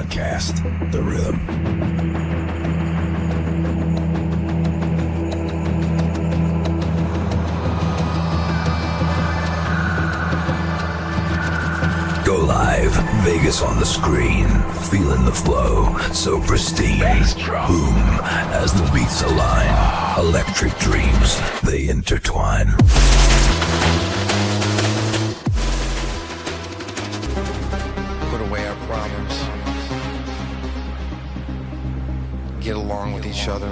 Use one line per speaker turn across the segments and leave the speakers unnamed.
podcast, The Rhythm. Go live, Vegas on the screen, feeling the flow, so pristine. Boom, as the beats align, electric dreams, they intertwine.
Put away our problems, get along with each other.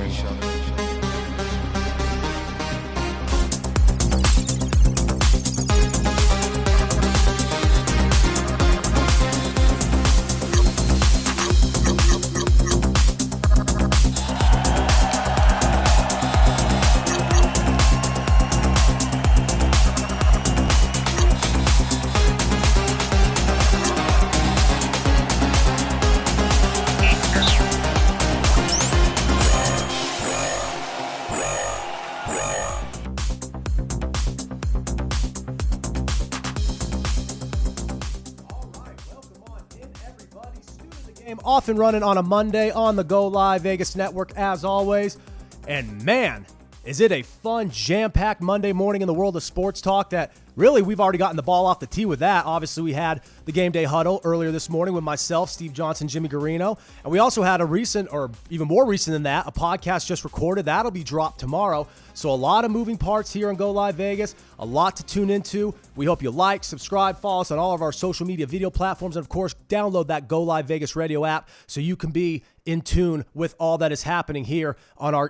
Off and running on a Monday on the Go Live Vegas Network, as always. And man, is it a fun, jam-packed Monday morning in the world of sports talk that really we've already gotten the ball off the tee with that. Obviously, we had the Game Day Huddle earlier this morning with myself, Steve Johnson, Jimmy Garino. And we also had a recent, or even more recent than that, a podcast just recorded. That'll be dropped tomorrow. So a lot of moving parts here on Go Live Vegas, a lot to tune into. We hope you like, subscribe, follow us on all of our social media video platforms, and of course, download that Go Live Vegas radio app so you can be in tune with all that is happening here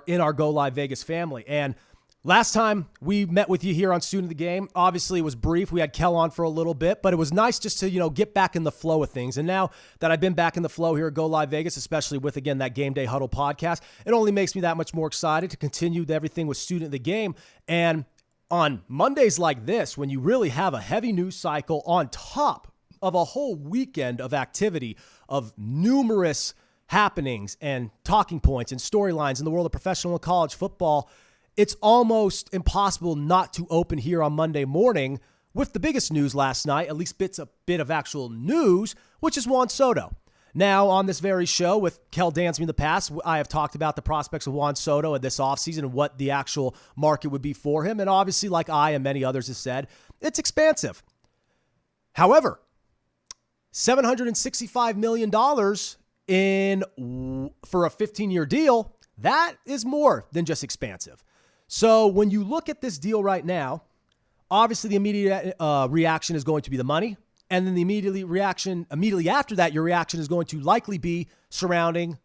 in our Go Live Vegas family. And last time we met with you here on Student of the Game, obviously it was brief. We had Kel on for a little bit, but it was nice just to, get back in the flow of things. And now that I've been back in the flow here at Go Live Vegas, especially with, again, that Game Day Huddle podcast, it only makes me that much more excited to continue everything with Student of the Game. And on Mondays like this, when you really have a heavy news cycle on top of a whole weekend of activity of numerous happenings and talking points and storylines in the world of professional and college football, it's almost impossible not to open here on Monday morning with the biggest news last night, at least a bit of actual news, which is Juan Soto. Now, on this very show with Kel Dansby in the past, I have talked about the prospects of Juan Soto in this offseason and what the actual market would be for him. And obviously, like I and many others have said, it's expansive. However, $765 million for a 15-year deal, that is more than just expansive. So when you look at this deal right now, obviously the immediate reaction is going to be the money. And then the immediately after that, your reaction is going to likely be surrounding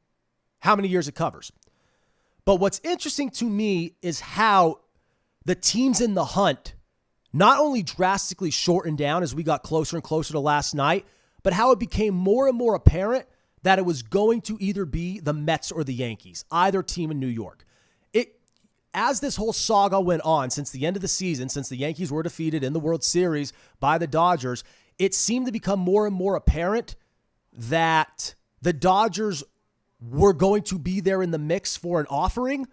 how many years it covers. But what's interesting to me is how the teams in the hunt not only drastically shortened down as we got closer and closer to last night, but how it became more and more apparent that it was going to either be the Mets or the Yankees, either team in New York. As this whole saga went on since the end of the season, since the Yankees were defeated in the World Series by the Dodgers, it seemed to become more and more apparent that the Dodgers were going to be there in the mix for an offering,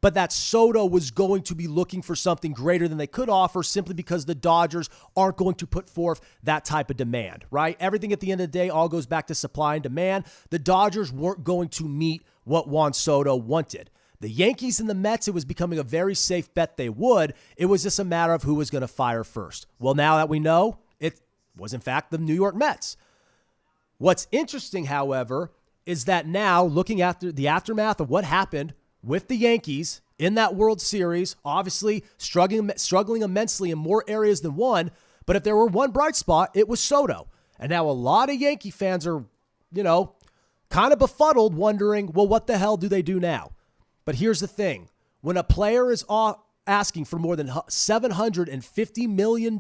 but that Soto was going to be looking for something greater than they could offer simply because the Dodgers aren't going to put forth that type of demand, right? Everything at the end of the day all goes back to supply and demand. The Dodgers weren't going to meet what Juan Soto wanted. The Yankees and the Mets, it was becoming a very safe bet they would. It was just a matter of who was going to fire first. Well, now that we know, it was in fact the New York Mets. What's interesting, however, is that now looking at the aftermath of what happened with the Yankees in that World Series, obviously struggling immensely in more areas than one, but if there were one bright spot, it was Soto. And now a lot of Yankee fans are, kind of befuddled, wondering, well, what the hell do they do now? But here's the thing. When a player is asking for more than $750 million,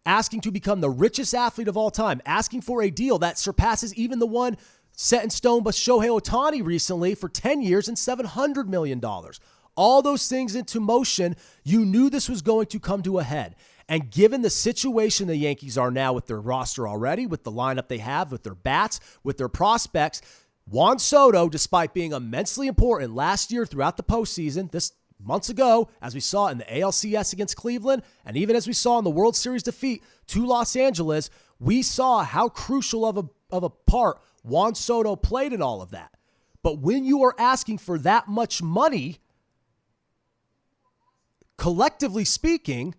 asking to become the richest athlete of all time, asking for a deal that surpasses even the one set in stone by Shohei Ohtani recently for 10 years and $700 million. All those things into motion, you knew this was going to come to a head. And given the situation the Yankees are now with their roster already, with the lineup they have, with their bats, with their prospects, Juan Soto, despite being immensely important last year throughout the postseason, this months ago, as we saw in the ALCS against Cleveland, and even as we saw in the World Series defeat to Los Angeles, we saw how crucial of a part Juan Soto played in all of that. But when you are asking for that much money, collectively speaking,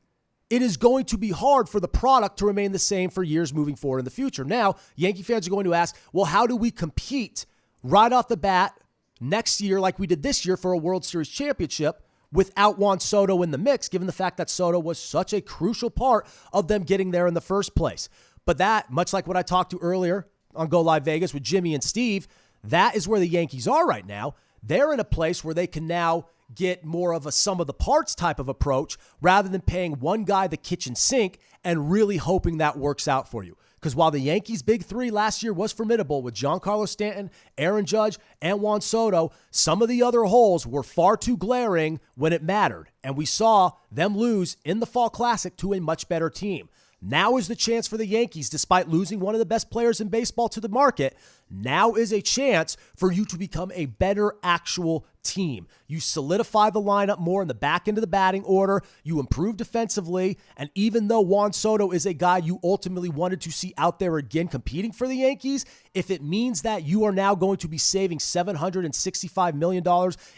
it is going to be hard for the product to remain the same for years moving forward in the future. Now, Yankee fans are going to ask, well, how do we compete right off the bat next year like we did this year for a World Series championship without Juan Soto in the mix, given the fact that Soto was such a crucial part of them getting there in the first place? But that, much like what I talked to earlier on Go Live Vegas with Jimmy and Steve, that is where the Yankees are right now. They're in a place where they can now get more of a sum of the parts type of approach rather than paying one guy the kitchen sink and really hoping that works out for you. Because while the Yankees' big three last year was formidable with Giancarlo Stanton, Aaron Judge, and Juan Soto, some of the other holes were far too glaring when it mattered. And we saw them lose in the Fall Classic to a much better team. Now is the chance for the Yankees, despite losing one of the best players in baseball to the market, now is a chance for you to become a better actual team. You solidify the lineup more in the back end of the batting order. You improve defensively. And even though Juan Soto is a guy you ultimately wanted to see out there again competing for the Yankees, if it means that you are now going to be saving $765 million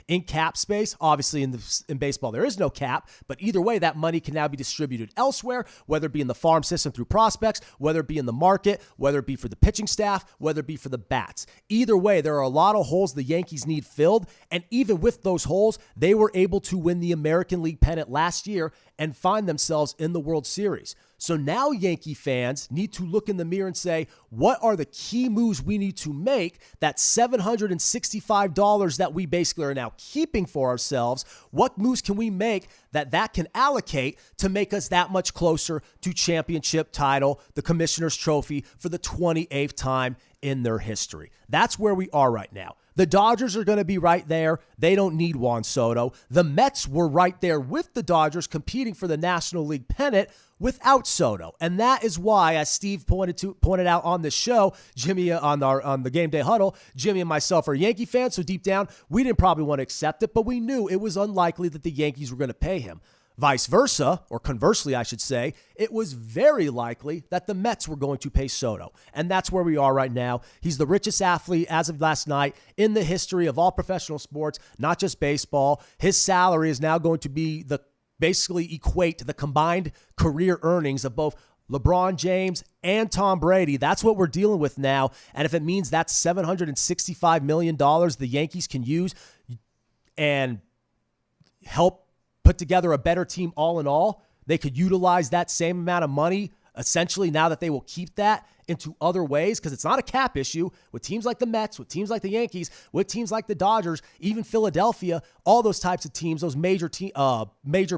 in cap space, obviously in baseball there is no cap, but either way that money can now be distributed elsewhere, whether it be in the farm system through prospects, whether it be in the market, whether it be for the pitching staff, whether it be for the bats. Either way, there are a lot of holes the Yankees need filled, and even with those holes, they were able to win the American League pennant last year and find themselves in the World Series. So now Yankee fans need to look in the mirror and say, what are the key moves we need to make? That $765 that we basically are now keeping for ourselves, what moves can we make that can allocate to make us that much closer to championship title, the Commissioner's Trophy, for the 28th time in their history? That's where we are right now. The Dodgers are going to be right there. They don't need Juan Soto. The Mets were right there with the Dodgers competing for the National League pennant without Soto. And that is why, as Steve pointed out on this show, Jimmy on the Game Day Huddle, Jimmy and myself are Yankee fans, so deep down, we didn't probably want to accept it, but we knew it was unlikely that the Yankees were going to pay him. Vice versa, or conversely, I should say, it was very likely that the Mets were going to pay Soto. And that's where we are right now. He's the richest athlete as of last night in the history of all professional sports, not just baseball. His salary is now going to be basically equate to the combined career earnings of both LeBron James and Tom Brady. That's what we're dealing with now. And if it means that's $765 million the Yankees can use and help put together a better team all in all, they could utilize that same amount of money, essentially, now that they will keep that into other ways, because it's not a cap issue with teams like the Mets, with teams like the Yankees, with teams like the Dodgers, even Philadelphia, all those types of teams, those major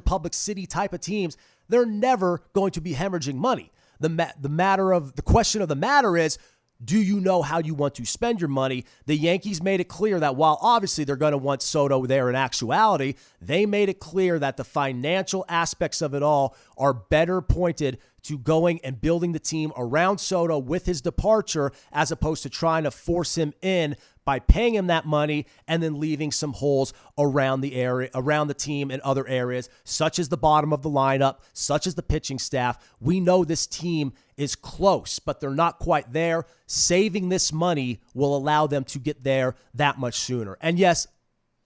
public city type of teams, they're never going to be hemorrhaging money. The question of the matter is, do you know how you want to spend your money? The Yankees made it clear that while obviously they're going to want Soto there in actuality, they made it clear that the financial aspects of it all are better pointed to going and building the team around Soto with his departure, as opposed to trying to force him in by paying him that money and then leaving some holes around the area, around the team in other areas, such as the bottom of the lineup, such as the pitching staff. We know this team is close, but they're not quite there. Saving this money will allow them to get there that much sooner. And yes,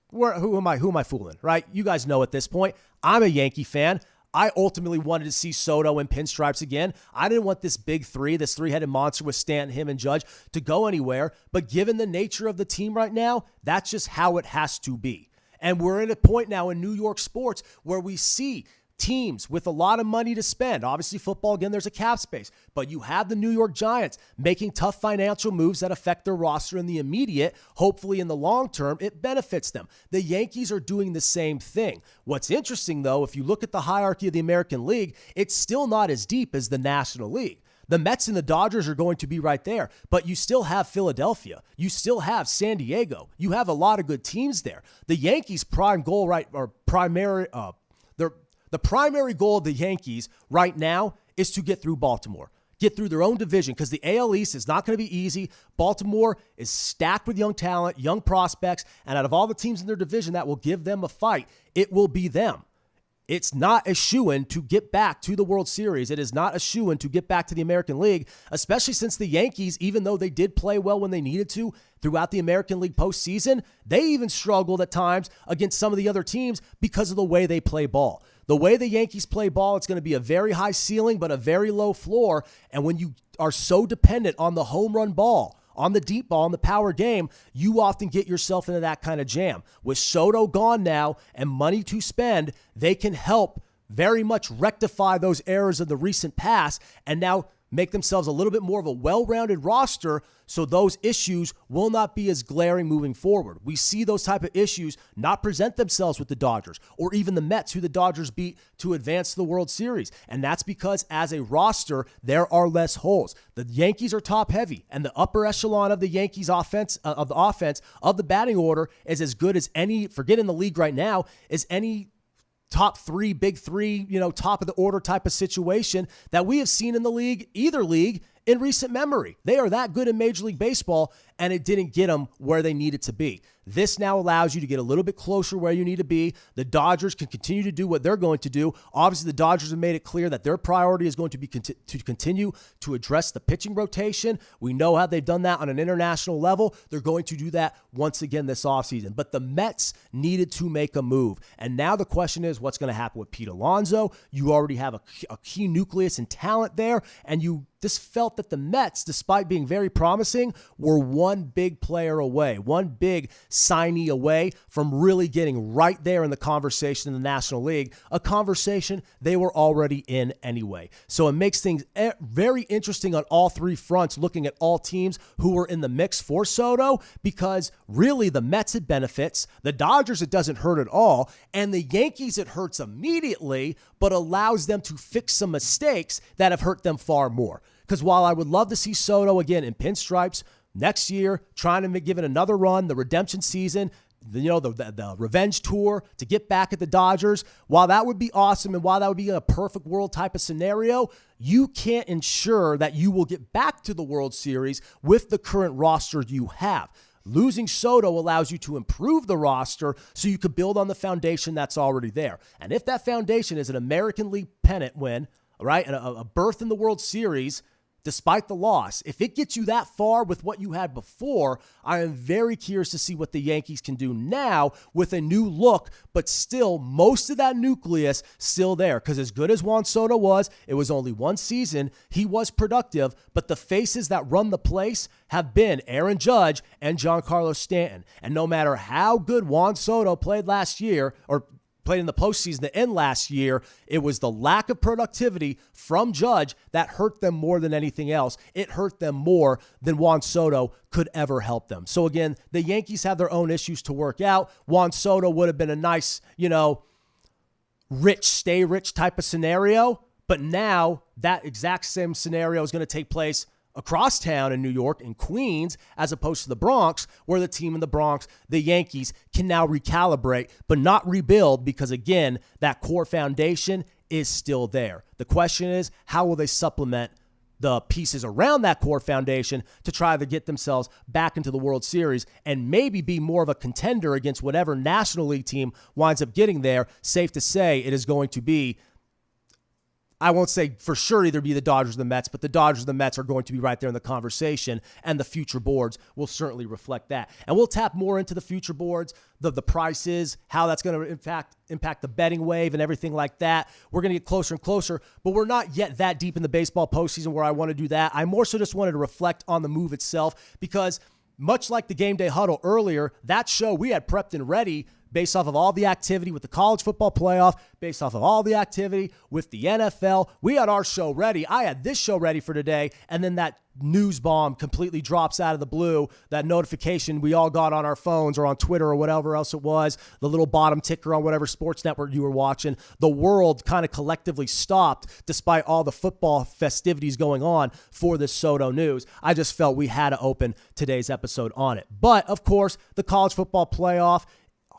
who am I fooling, right? You guys know at this point, I'm a Yankee fan. I ultimately wanted to see Soto in pinstripes again. I didn't want this big three, this three-headed monster with Stanton, him, and Judge to go anywhere. But given the nature of the team right now, that's just how it has to be. And we're at a point now in New York sports where we see teams with a lot of money to spend. Obviously, football, again, there's a cap space. But you have the New York Giants making tough financial moves that affect their roster in the immediate. Hopefully, in the long term, it benefits them. The Yankees are doing the same thing. What's interesting, though, if you look at the hierarchy of the American League, it's still not as deep as the National League. The Mets and the Dodgers are going to be right there, but you still have Philadelphia. You still have San Diego. You have a lot of good teams there. The Yankees' prime goal, the primary goal of the Yankees right now is to get through Baltimore, get through their own division, because the AL East is not going to be easy. Baltimore is stacked with young talent, young prospects, and out of all the teams in their division that will give them a fight, it will be them. it's not a shoo-in to get back to the World Series. It is not a shoo-in to get back to the American League, especially since the Yankees, even though they did play well when they needed to throughout the American League postseason, they even struggled at times against some of the other teams because of the way they play ball. The way the Yankees play ball, it's going to be a very high ceiling but a very low floor. And when you are so dependent on the home run ball, on the deep ball, on the power game, you often get yourself into that kind of jam. With Soto gone now and money to spend, they can help very much rectify those errors of the recent past and now make themselves a little bit more of a well-rounded roster so those issues will not be as glaring moving forward. We see those type of issues not present themselves with the Dodgers or even the Mets, who the Dodgers beat to advance to the World Series. And that's because as a roster, there are less holes. The Yankees are top heavy, and the upper echelon of the Yankees offense, of the batting order is as good as any, forget in the league right now, is any top three, big three, top of the order type of situation that we have seen in the league, either league, in recent memory. They are that good in Major League Baseball, and it didn't get them where they needed to be. This now allows you to get a little bit closer where you need to be. The Dodgers can continue to do what they're going to do. Obviously, the Dodgers have made it clear that their priority is going to be to continue to address the pitching rotation. We know how they've done that on an international level. They're going to do that once again this offseason. But the Mets needed to make a move. And now the question is, what's going to happen with Pete Alonso? You already have a key nucleus and talent there, and you just felt that the Mets, despite being very promising, were one big player away, one big signee away from really getting right there in the conversation in the National League, a conversation they were already in anyway. So it makes things very interesting on all three fronts, looking at all teams who were in the mix for Soto, because really the Mets, it benefits, the Dodgers, it doesn't hurt at all, and the Yankees, it hurts immediately, but allows them to fix some mistakes that have hurt them far more. Because while I would love to see Soto again in pinstripes next year, trying to give it another run, the redemption season, the revenge tour to get back at the Dodgers, while that would be awesome and while that would be a perfect world type of scenario, you can't ensure that you will get back to the World Series with the current roster you have. Losing Soto allows you to improve the roster so you could build on the foundation that's already there. And if that foundation is an American League pennant win, right, and a berth in the World Series, despite the loss, if it gets you that far with what you had before, I am very curious to see what the Yankees can do now with a new look, but still most of that nucleus still there. Because as good as Juan Soto was, it was only one season. He was productive, but the faces that run the place have been Aaron Judge and Giancarlo Stanton. And no matter how good Juan Soto played last year, or played in the postseason to end last year, it was the lack of productivity from Judge that hurt them more than anything else. It hurt them more than Juan Soto could ever help them. So again, the Yankees have their own issues to work out. Juan Soto would have been a nice, rich, stay rich type of scenario. But now that exact same scenario is going to take place across town in New York, in Queens, as opposed to the Bronx, where the team in the Bronx, the Yankees, can now recalibrate, but not rebuild because, again, that core foundation is still there. The question is, how will they supplement the pieces around that core foundation to try to get themselves back into the World Series and maybe be more of a contender against whatever National League team winds up getting there? Safe to say it is going to be, I won't say for sure either be the Dodgers or the Mets, but the Dodgers and the Mets are going to be right there in the conversation, and the future boards will certainly reflect that. And we'll tap more into the future boards, the prices, how that's going to impact the betting wave and everything like that. We're going to get closer and closer, but we're not yet that deep in the baseball postseason where I want to do that. I more so just wanted to reflect on the move itself because much like the Game Day Huddle earlier, that show we had prepped and ready based off of all the activity with the college football playoff, based off of all the activity with the NFL. We had our show ready. I had this show ready for today, and then that news bomb completely drops out of the blue, that notification we all got on our phones or on Twitter or whatever else it was, the little bottom ticker on whatever sports network you were watching. The world kind of collectively stopped despite all the football festivities going on for this Soto news. I just felt we had to open today's episode on it. But, of course, the college football playoff,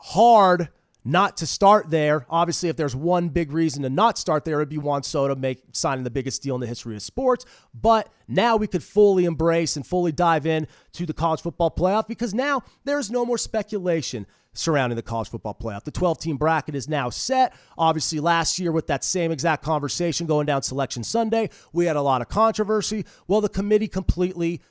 hard not to start there. Obviously, if there's one big reason to not start there, it'd be Juan Soto signing the biggest deal in the history of sports. But now we could fully embrace and fully dive in to the college football playoff, because now there's no more speculation surrounding the college football playoff. The 12-team bracket is now set. Obviously, last year with that same exact conversation going down Selection Sunday, we had a lot of controversy. Well, the committee completely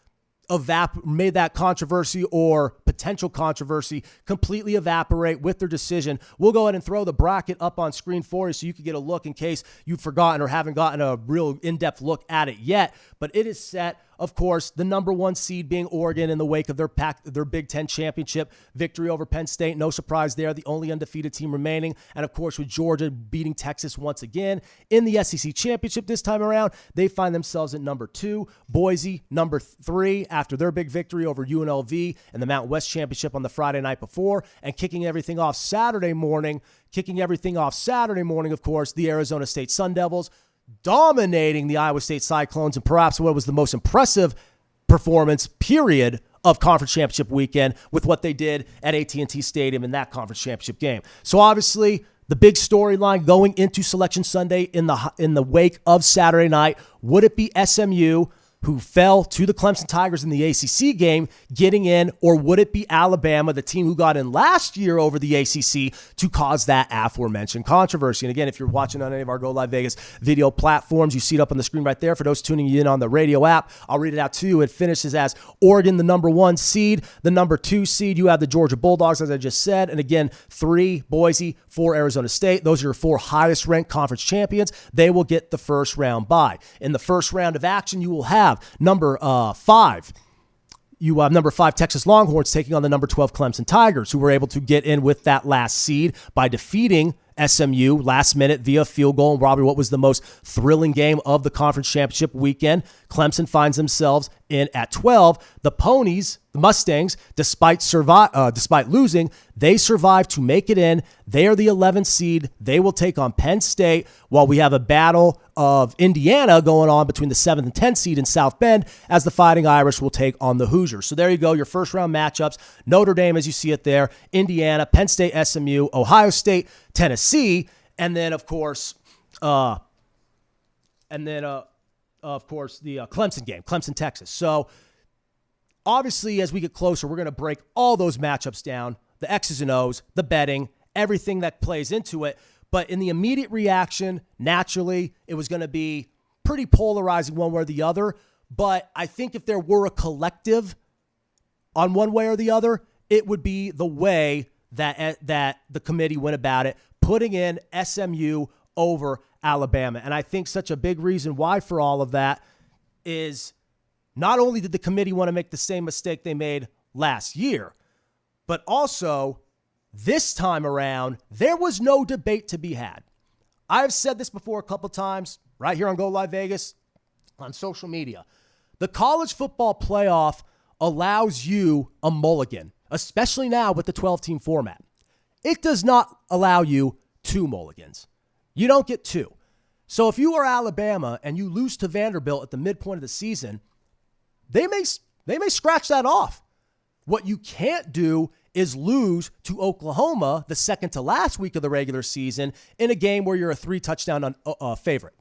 made that controversy or potential controversy completely evaporate with their decision. We'll go ahead and throw the bracket up on screen for you so you can get a look in case you've forgotten or haven't gotten a real in-depth look at it yet. But it is set. Of course, the number one seed being Oregon in the wake of their Big Ten championship victory over Penn State. No surprise there, the only undefeated team remaining. And of course, with Georgia beating Texas once again in the SEC championship this time around, they find themselves at number 2. Boise, number 3, after their big victory over UNLV in the Mountain West championship on the Friday night before. And kicking everything off Saturday morning, of course, the Arizona State Sun Devils, dominating the Iowa State Cyclones, and perhaps what was the most impressive performance, period, of conference championship weekend with what they did at AT&T Stadium in that conference championship game. So obviously, the big storyline going into Selection Sunday in the wake of Saturday night, would it be SMU, who fell to the Clemson Tigers in the ACC game, getting in, or would it be Alabama, the team who got in last year over the ACC, to cause that aforementioned controversy? And again, if you're watching on any of our Go Live Vegas video platforms, you see it up on the screen right there. For those tuning in on the radio app, I'll read it out to you. It finishes as Oregon, the number 1 seed. The number 2 seed, you have the Georgia Bulldogs, as I just said. And again, 3, Boise, 4, Arizona State. Those are your 4 highest ranked conference champions. They will get the first round bye. In the first round of action, you will have number 5. You have number 5 Texas Longhorns taking on the number 12 Clemson Tigers, who were able to get in with that last seed by defeating SMU last minute via field goal. And Robbie, what was the most thrilling game of the conference championship weekend? Clemson finds themselves in at 12. The Ponies, the Mustangs, despite losing, they survive to make it in. They are the 11th seed. They will take on Penn State, while we have a battle of Indiana going on between the 7th and 10th seed in South Bend, as the Fighting Irish will take on the Hoosiers. So there you go, your first round matchups. Notre Dame, as you see it there, Indiana, Penn State, SMU, Ohio State, Tennessee, and then of course the Clemson game, Clemson, Texas. So obviously, as we get closer, we're going to break all those matchups down, the X's and O's, the betting, everything that plays into it. But in the immediate reaction, naturally, it was going to be pretty polarizing one way or the other. But I think if there were a collective on one way or the other, it would be the way that the committee went about it, putting in SMU over Alabama. And I think such a big reason why for all of that is not only did the committee want to make the same mistake they made last year, but also this time around, there was no debate to be had. I've said this before a couple times right here on Go Live Vegas, on social media. The college football playoff allows you a mulligan, especially now with the 12-team format. It does not allow you 2 mulligans. You don't get 2. So if you are Alabama and you lose to Vanderbilt at the midpoint of the season, they may scratch that off. What you can't do is lose to Oklahoma the second to last week of the regular season in a game where you're a 3-touchdown favorite.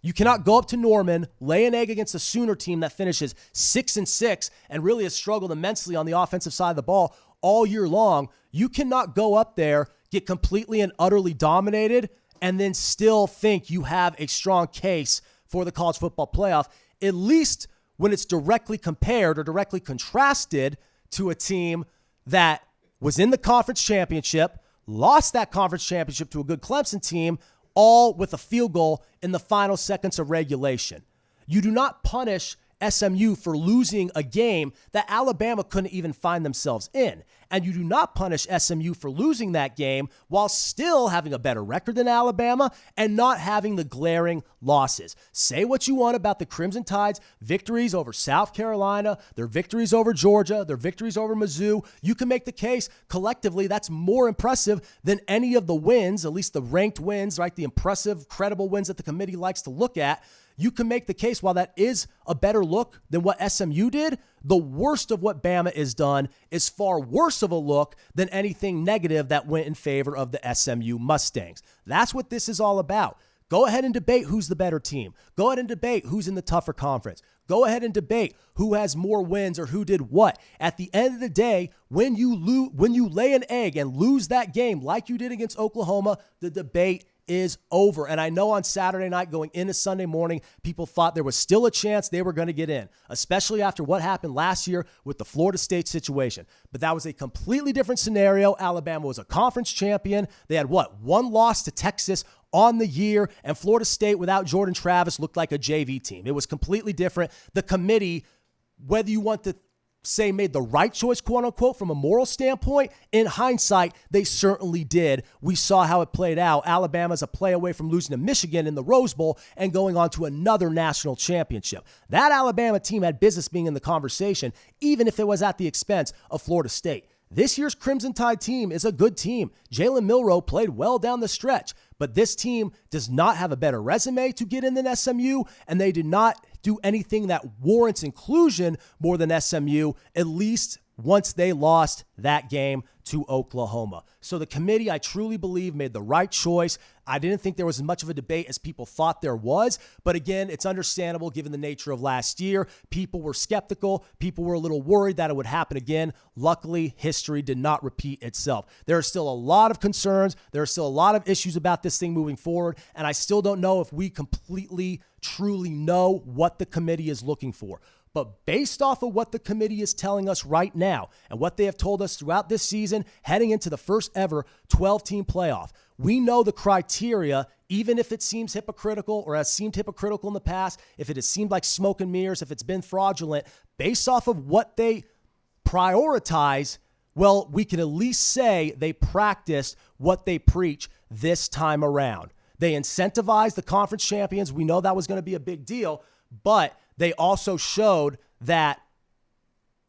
You cannot go up to Norman, lay an egg against a Sooner team that finishes 6-6 and really has struggled immensely on the offensive side of the ball all year long. You cannot go up there, get completely and utterly dominated, and then still think you have a strong case for the college football playoff, at least when it's directly compared or directly contrasted to a team that was in the conference championship, lost that conference championship to a good Clemson team, all with a field goal in the final seconds of regulation. You do not punish SMU for losing a game that Alabama couldn't even find themselves in. And you do not punish SMU for losing that game while still having a better record than Alabama and not having the glaring losses. Say what you want about the Crimson Tide's victories over South Carolina, their victories over Georgia, their victories over Mizzou. You can make the case collectively that's more impressive than any of the wins, at least the ranked wins, right? The impressive, credible wins that the committee likes to look at. you can make the case, while that is a better look than what SMU did, the worst of what Bama has done is far worse of a look than anything negative that went in favor of the SMU Mustangs. That's what this is all about. Go ahead and debate who's the better team. Go ahead and debate who's in the tougher conference. Go ahead and debate who has more wins or who did what. At the end of the day, when you lay an egg and lose that game like you did against Oklahoma, the debate is over. And I know on Saturday night going into Sunday morning, people thought there was still a chance they were going to get in, especially after what happened last year with the Florida State situation. But that was a completely different scenario. Alabama was a conference champion. They had one loss to Texas on the year, and Florida State without Jordan Travis looked like a JV team. It was completely different. The committee, whether you want to say made the right choice, quote unquote, from a moral standpoint, in hindsight, they certainly did. We saw how it played out. Alabama's a play away from losing to Michigan in the Rose Bowl and going on to another national championship. That Alabama team had business being in the conversation, even if it was at the expense of Florida State. This year's Crimson Tide team is a good team. Jalen Milroe played well down the stretch, but this team does not have a better resume to get in than SMU, and they did not do anything that warrants inclusion more than SMU, at least once they lost that game to Oklahoma. So the committee, I truly believe, made the right choice. I didn't think there was as much of a debate as people thought there was. But again, it's understandable given the nature of last year. People were skeptical. People were a little worried that it would happen again. Luckily, history did not repeat itself. There are still a lot of concerns. There are still a lot of issues about this thing moving forward. And I still don't know if we completely, truly know what the committee is looking for. But based off of what the committee is telling us right now and what they have told us throughout this season, heading into the first ever 12-team playoff, we know the criteria, even if it seems hypocritical or has seemed hypocritical in the past, if it has seemed like smoke and mirrors, if it's been fraudulent, based off of what they prioritize, well, we can at least say they practiced what they preach this time around. They incentivized the conference champions. We know that was going to be a big deal, but they also showed that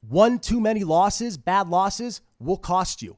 one too many losses, bad losses, will cost you.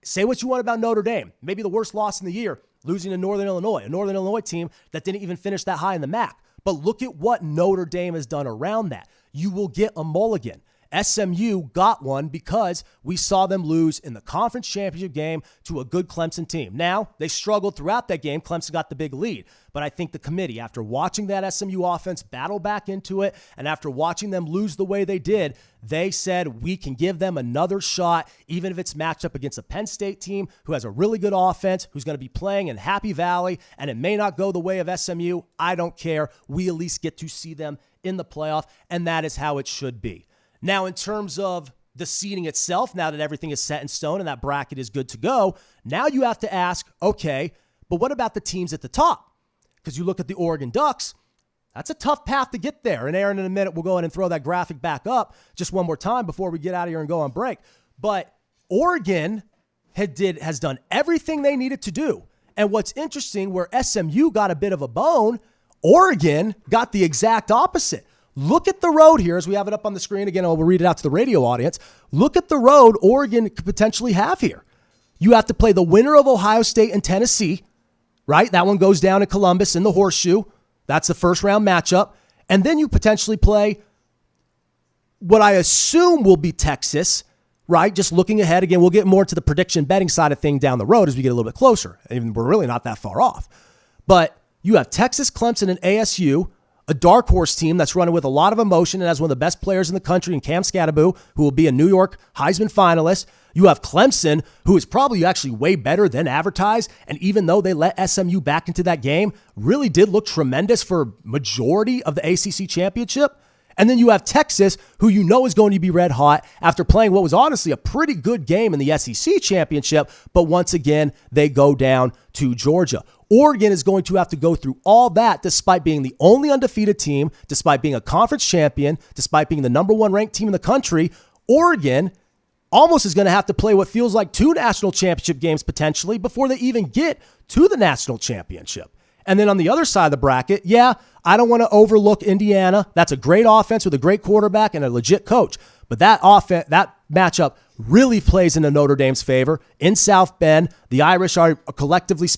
Say what you want about Notre Dame. Maybe the worst loss in the year, losing to Northern Illinois, a Northern Illinois team that didn't even finish that high in the MAC. But look at what Notre Dame has done around that. You will get a mulligan. SMU got one because we saw them lose in the conference championship game to a good Clemson team. Now, they struggled throughout that game. Clemson got the big lead. But I think the committee, after watching that SMU offense battle back into it, and after watching them lose the way they did, they said we can give them another shot, even if it's matched up against a Penn State team who has a really good offense, who's going to be playing in Happy Valley, and it may not go the way of SMU. I don't care. We at least get to see them in the playoff, and that is how it should be. Now, in terms of the seeding itself, now that everything is set in stone and that bracket is good to go, now you have to ask, okay, but what about the teams at the top? Because you look at the Oregon Ducks, that's a tough path to get there. And Aaron, in a minute, we'll go ahead and throw that graphic back up just one more time before we get out of here and go on break. But Oregon has done everything they needed to do. And what's interesting, where SMU got a bit of a bone, Oregon got the exact opposite. Look at the road here as we have it up on the screen. Again, we'll read it out to the radio audience. Look at the road Oregon could potentially have here. You have to play the winner of Ohio State and Tennessee, right? That one goes down in Columbus in the Horseshoe. That's the first round matchup. And then you potentially play what I assume will be Texas, right? Just looking ahead. Again, we'll get more to the prediction betting side of thing down the road as we get a little bit closer. Even we're really not that far off. But you have Texas, Clemson, and ASU, a dark horse team that's running with a lot of emotion and has one of the best players in the country in Cam Scatterbo, who will be a New York Heisman finalist. You have Clemson, who is probably actually way better than advertised. And even though they let SMU back into that game, really did look tremendous for majority of the ACC championship. And then you have Texas, who you know is going to be red hot after playing what was honestly a pretty good game in the SEC championship. But once again, they go down to Georgia. Oregon is going to have to go through all that despite being the only undefeated team, despite being a conference champion, despite being the number one ranked team in the country. Oregon almost is going to have to play what feels like 2 national championship games potentially before they even get to the national championship. And then on the other side of the bracket, yeah, I don't want to overlook Indiana. That's a great offense with a great quarterback and a legit coach. But that matchup really plays into Notre Dame's favor. In South Bend, the Irish are collectively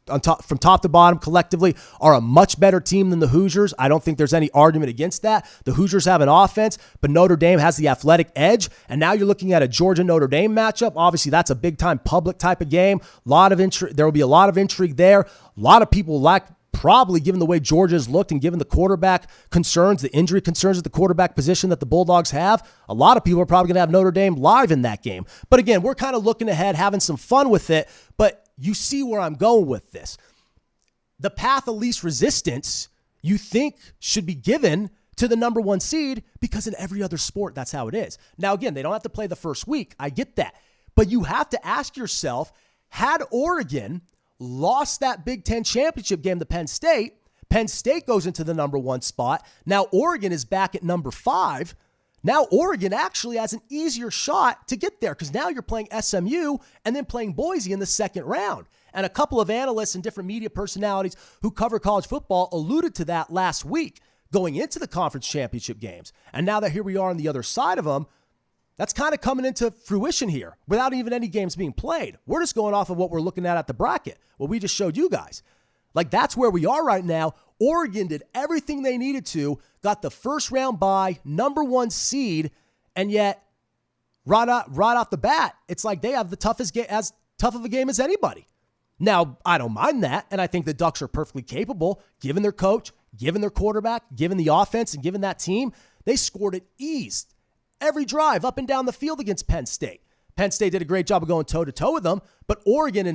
from top to bottom collectively are a much better team than the Hoosiers. I don't think there's any argument against that. The Hoosiers have an offense, but Notre Dame has the athletic edge. And now you're looking at a Georgia-Notre Dame matchup. Obviously, that's a big-time public type of game. There will be a lot of intrigue there. A lot of people probably given the way Georgia's looked and given the quarterback concerns, the injury concerns at the quarterback position that the Bulldogs have, a lot of people are probably going to have Notre Dame live in that game. But again, we're kind of looking ahead, having some fun with it. But you see where I'm going with this. The path of least resistance, you think, should be given to the number 1 seed because in every other sport, that's how it is. Now, again, they don't have to play the first week. I get that. But you have to ask yourself, had Oregon lost that Big Ten championship game to Penn State goes into the number 1 spot. Now Oregon is back at number 5. Now Oregon actually has an easier shot to get there because now you're playing SMU and then playing Boise in the second round. And a couple of analysts and different media personalities who cover college football alluded to that last week going into the conference championship games. And now that here we are on the other side of them, that's kind of coming into fruition here without even any games being played. We're just going off of what we're looking at the bracket, what we just showed you guys. Like, that's where we are right now. Oregon did everything they needed to, got the first round bye, number 1 seed, and yet right off the bat, it's like they have as tough of a game as anybody. Now, I don't mind that, and I think the Ducks are perfectly capable, given their coach, given their quarterback, given the offense, and given that team. They scored at ease every drive up and down the field against Penn State. Penn State did a great job of going toe-to-toe with them, but Oregon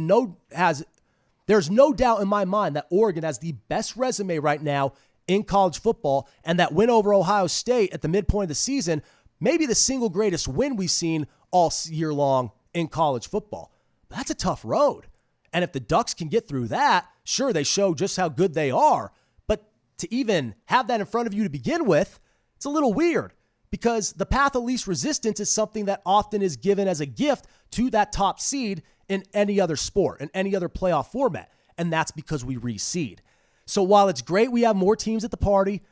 there's no doubt in my mind that Oregon has the best resume right now in college football, and that win over Ohio State at the midpoint of the season, maybe the single greatest win we've seen all year long in college football. But that's a tough road. And if the Ducks can get through that, sure, they show just how good they are, but to even have that in front of you to begin with, it's a little weird. Because the path of least resistance is something that often is given as a gift to that top seed in any other sport, in any other playoff format. And that's because we reseed. So while it's great we have more teams at the party,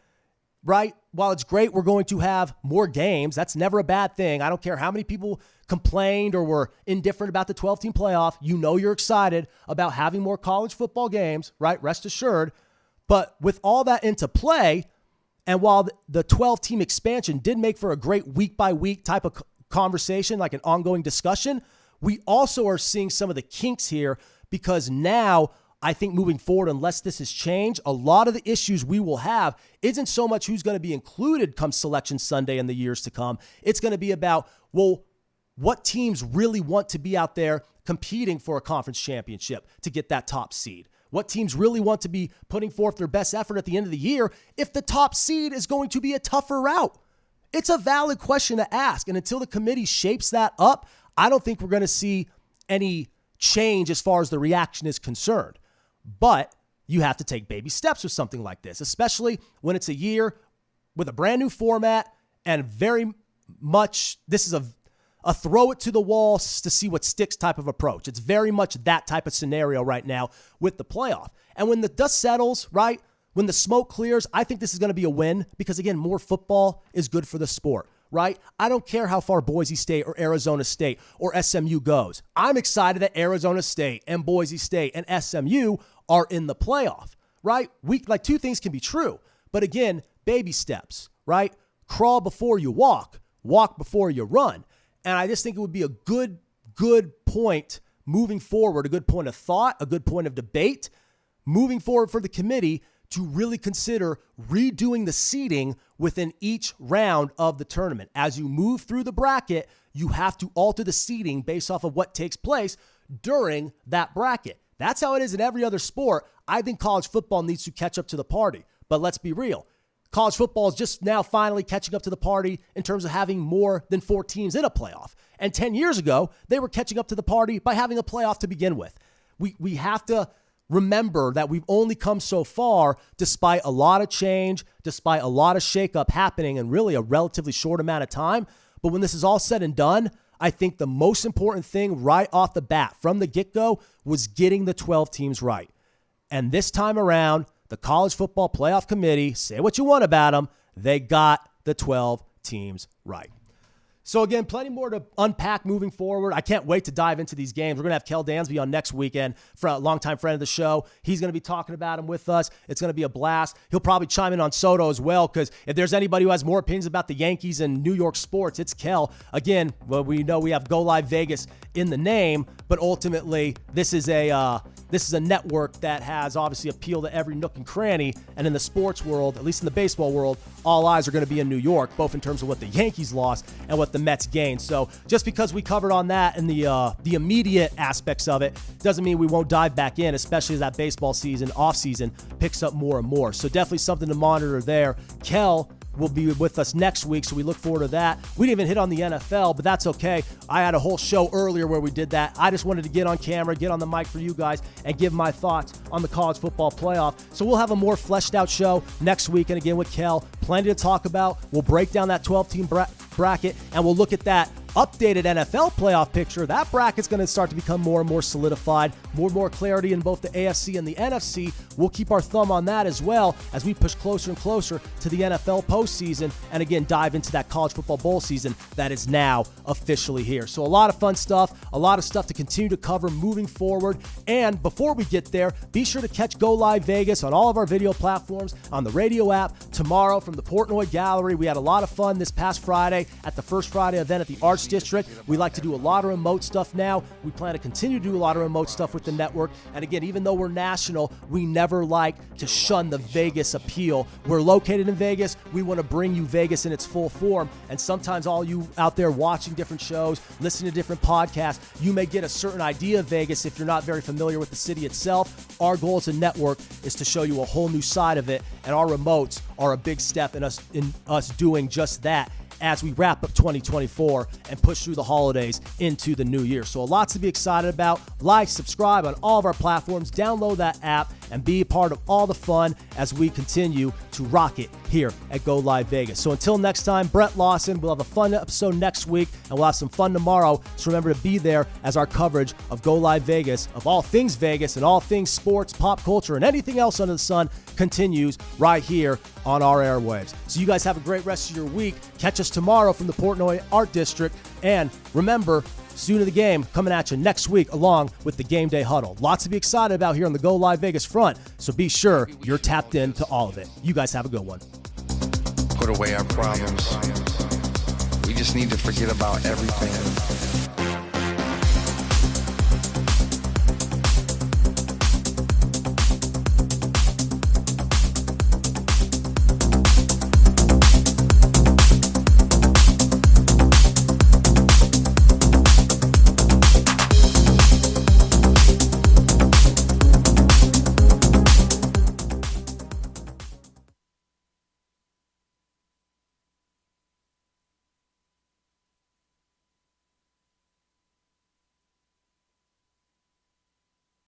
right? While it's great we're going to have more games, that's never a bad thing. I don't care how many people complained or were indifferent about the 12-team playoff. You know you're excited about having more college football games, right? Rest assured. But with all that into play, and while the 12-team expansion did make for a great week-by-week type of conversation, like an ongoing discussion, we also are seeing some of the kinks here because now I think moving forward, unless this has changed, a lot of the issues we will have isn't so much who's going to be included come Selection Sunday in the years to come. It's going to be about, well, what teams really want to be out there competing for a conference championship to get that top seed. What teams really want to be putting forth their best effort at the end of the year if the top seed is going to be a tougher route? It's a valid question to ask. And until the committee shapes that up, I don't think we're going to see any change as far as the reaction is concerned. But you have to take baby steps with something like this, especially when it's a year with a brand new format and very much this is a throw it to the wall to see what sticks type of approach. It's very much that type of scenario right now with the playoff. And when the dust settles, right, when the smoke clears, I think this is going to be a win because, again, more football is good for the sport, right? I don't care how far Boise State or Arizona State or SMU goes. I'm excited that Arizona State and Boise State and SMU are in the playoff, right? Like two things can be true. But again, baby steps, right? Crawl before you walk before you run. And I just think it would be a good point moving forward, a good point of thought, a good point of debate moving forward for the committee to really consider redoing the seeding within each round of the tournament. As you move through the bracket, you have to alter the seeding based off of what takes place during that bracket. That's how it is in every other sport. I think college football needs to catch up to the party. But let's be real. College football is just now finally catching up to the party in terms of having more than 4 teams in a playoff. And 10 years ago, they were catching up to the party by having a playoff to begin with. We have to remember that we've only come so far despite a lot of change, despite a lot of shakeup happening in really a relatively short amount of time. But when this is all said and done, I think the most important thing right off the bat from the get-go was getting the 12 teams right. And this time around, the College Football Playoff Committee, say what you want about them, they got the 12 teams right. So again, plenty more to unpack moving forward. I can't wait to dive into these games. We're going to have Kel Dansby on next weekend, for a longtime friend of the show. He's going to be talking about him with us. It's going to be a blast. He'll probably chime in on Soto as well, because if there's anybody who has more opinions about the Yankees and New York sports, it's Kel. Again, well, we know we have Go Live Vegas in the name, but ultimately this is a network that has obviously appeal to every nook and cranny. And in the sports world, at least in the baseball world, all eyes are going to be in New York, both in terms of what the Yankees lost and what the Mets gained. So just because we covered on that and the immediate aspects of it doesn't mean we won't dive back in, especially as that baseball season, off season, picks up more and more. So definitely something to monitor there. Kel will be with us next week, so we look forward to that. We didn't even hit on the NFL, but that's okay. I had a whole show earlier where we did that. I just wanted to get on camera, get on the mic for you guys, and give my thoughts on the college football playoff. So we'll have a more fleshed out show next week, and again with Kel, plenty to talk about. We'll break down that 12-team bracket, and we'll look at that updated NFL playoff picture. That bracket's going to start to become more and more solidified, more and more clarity in both the AFC and the NFC. We'll keep our thumb on that as well as we push closer and closer to the NFL postseason, and again, dive into that college football bowl season that is now officially here. So a lot of fun stuff, a lot of stuff to continue to cover moving forward. And before we get there, be sure to catch Go Live Vegas on all of our video platforms, on the radio app, tomorrow from the Portnoy Gallery. We had a lot of fun this past Friday at the First Friday event at the Arts District. We like to do a lot of remote stuff now. We plan to continue to do a lot of remote stuff with the network. And again, even though we're national, we never like to shun the Vegas appeal. We're located in Vegas. We want to bring you Vegas in its full form. And sometimes all you out there watching different shows, listening to different podcasts, you may get a certain idea of Vegas if you're not very familiar with the city itself. Our goal as a network is to show you a whole new side of it, and our remotes are a big step in us doing just that as we wrap up 2024 and push through the holidays into the new year. So lots to be excited about. Like, subscribe on all of our platforms, download that app, and be a part of all the fun as we continue to rock it here at Go Live Vegas. So until next time, Brett Lawson, we'll have a fun episode next week, and we'll have some fun tomorrow. So remember to be there as our coverage of Go Live Vegas, of all things Vegas and all things sports, pop culture, and anything else under the sun continues right here on our airwaves. So you guys have a great rest of your week. Catch us tomorrow from the Portnoy Art District. And remember, Student of the Game coming at you next week along with the Game Day Huddle. Lots to be excited about here on the Go Live Vegas front, so be sure you're tapped into all of it. You guys have a good one.
Put away our problems. We just need to forget about everything